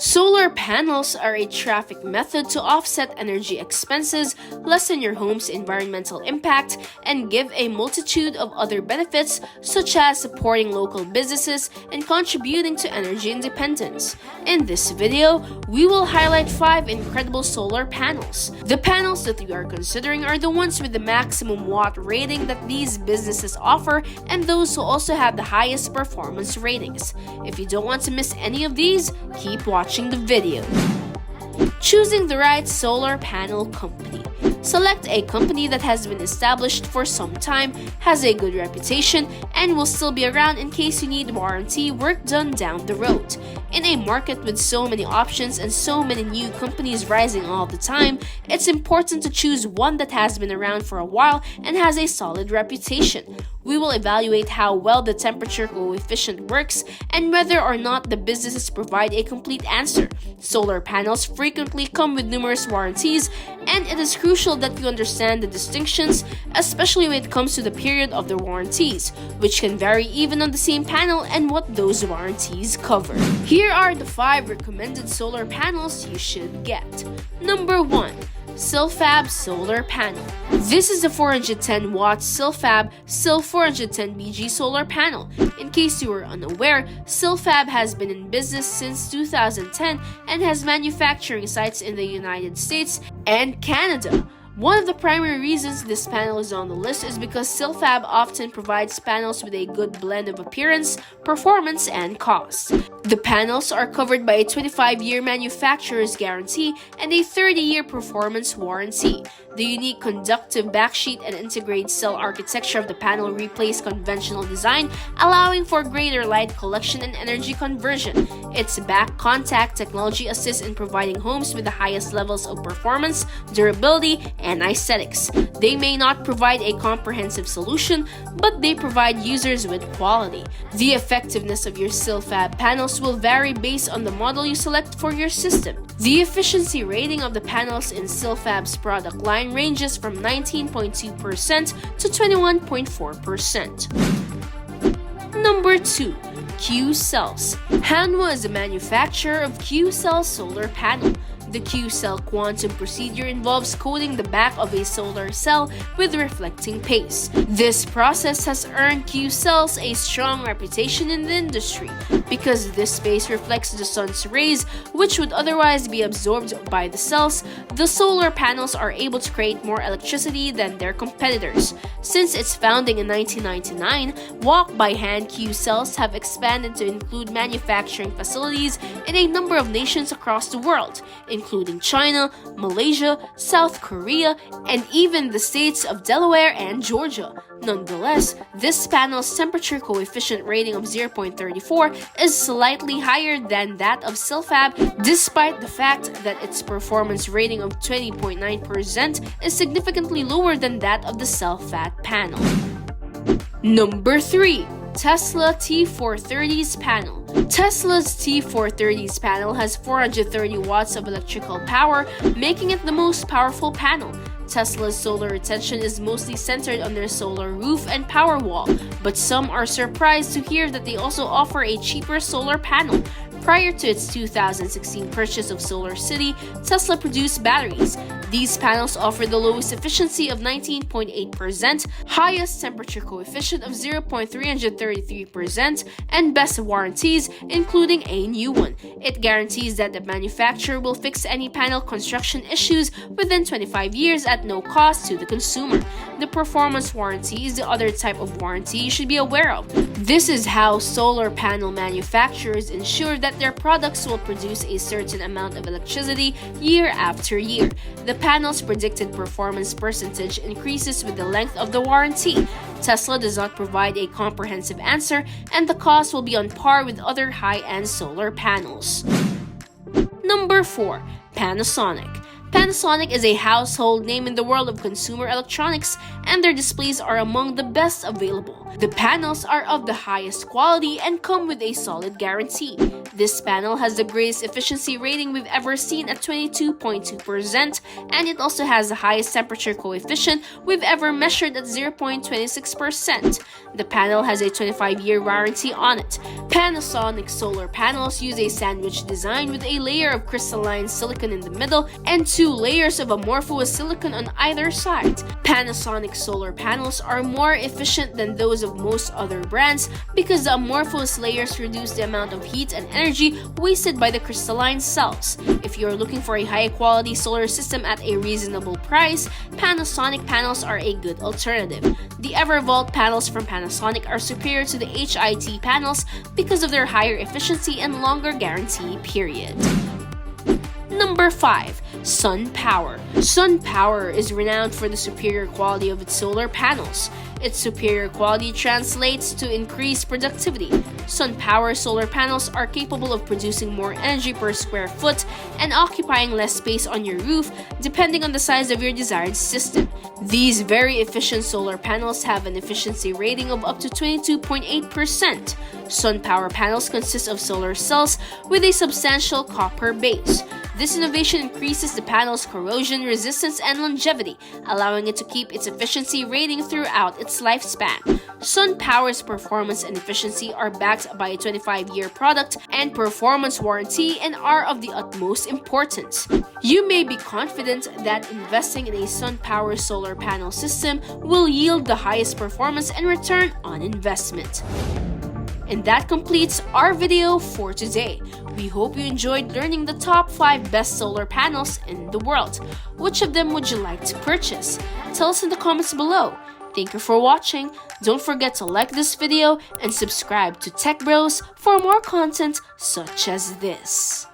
Solar panels are a traffic method to offset energy expenses, lessen your home's environmental impact, and give a multitude of other benefits such as supporting local businesses and contributing to energy independence. In this video, we will highlight 5 incredible solar panels. The panels that we are considering are the ones with the maximum watt rating that these businesses offer and those who also have the highest performance ratings. If you don't want to miss any of these, keep watching the video. Choosing the right solar panel company. Select a company that has been established for some time, has a good reputation, and will still be around in case you need warranty work done down the road. In a market with so many options and so many new companies rising all the time, it's important to choose one that has been around for a while and has a solid reputation. We will evaluate how well the temperature coefficient works and whether or not the businesses provide a complete answer. Solar panels frequently come with numerous warranties, and it is crucial that you understand the distinctions, especially when it comes to the period of the warranties, which can vary even on the same panel, and what those warranties cover. Here are the 5 recommended solar panels you should get. Number 1. SILFAB solar panel. This is the 410 watt SILFAB SIL 410BG solar panel. In case you were unaware, SILFAB has been in business since 2010 and has manufacturing sites in the United States and Canada. One of the primary reasons this panel is on the list is because SILFAB often provides panels with a good blend of appearance, performance, and cost. The panels are covered by a 25-year manufacturer's guarantee and a 30-year performance warranty. The unique conductive backsheet and integrated cell architecture of the panel replace conventional design, allowing for greater light collection and energy conversion. Its back contact technology assists in providing homes with the highest levels of performance, durability, and aesthetics. They may not provide a comprehensive solution, but they provide users with quality. The effectiveness of your SILFAB panels will vary based on the model you select for your system. The efficiency rating of the panels in SILFAB's product line ranges from 19.2% to 21.4%. Number 2. Qcells. Hanwha is a manufacturer of Qcell solar panel. The Qcell quantum procedure involves coating the back of a solar cell with reflecting paste. This process has earned Qcells a strong reputation in the industry because this paste reflects the sun's rays, which would otherwise be absorbed by the cells. The solar panels are able to create more electricity than their competitors. Since its founding in 1999, walk-by-hand Qcells have expanded to include manufacturing facilities in a number of nations across the world, including China, Malaysia, South Korea, and even the states of Delaware and Georgia. Nonetheless, this panel's temperature coefficient rating of 0.34 is slightly higher than that of SILFAB, despite the fact that its performance rating of 20.9% is significantly lower than that of the SILFAB panel. Number 3. Tesla T430's panel. Tesla's T430's panel has 430 watts of electrical power, making it the most powerful panel. Tesla's solar retention is mostly centered on their solar roof and power wall, but some are surprised to hear that they also offer a cheaper solar panel. Prior to its 2016 purchase of Solar City, Tesla produced batteries. These panels offer the lowest efficiency of 19.8%, highest temperature coefficient of 0.333%, and best warranties, including a new one. It guarantees that the manufacturer will fix any panel construction issues within 25 years at no cost to the consumer. The performance warranty is the other type of warranty you should be aware of. This is how solar panel manufacturers ensure that their products will produce a certain amount of electricity year after year. The panel's predicted performance percentage increases with the length of the warranty. Tesla does not provide a comprehensive answer, and the cost will be on par with other high-end solar panels. Number 4. Panasonic. Panasonic is a household name in the world of consumer electronics, and their displays are among the best available. The panels are of the highest quality and come with a solid guarantee. This panel has the greatest efficiency rating we've ever seen at 22.2%, and it also has the highest temperature coefficient we've ever measured at 0.26%. The panel has a 25-year warranty on it. Panasonic solar panels use a sandwich design with a layer of crystalline silicon in the middle and 2 layers of amorphous silicon on either side. Panasonic solar panels are more efficient than those of most other brands because the amorphous layers reduce the amount of heat and energy wasted by the crystalline cells. If you're looking for a high-quality solar system at a reasonable price, Panasonic panels are a good alternative. The EverVault panels from Panasonic are superior to the HIT panels because of their higher efficiency and longer guarantee period. Number 5. SunPower. SunPower is renowned for the superior quality of its solar panels. Its superior quality translates to increased productivity. SunPower solar panels are capable of producing more energy per square foot and occupying less space on your roof depending on the size of your desired system. These very efficient solar panels have an efficiency rating of up to 22.8%. SunPower panels consist of solar cells with a substantial copper base. This innovation increases the panel's corrosion resistance and longevity, allowing it to keep its efficiency rating throughout its lifespan. SunPower's performance and efficiency are backed by a 25-year product and performance warranty and are of the utmost importance. You may be confident that investing in a SunPower solar panel system will yield the highest performance and return on investment. And that completes our video for today. We hope you enjoyed learning the top 5 best solar panels in the world. Which of them would you like to purchase? Tell us in the comments below. Thank you for watching. Don't forget to like this video and subscribe to Tech Bros for more content such as this.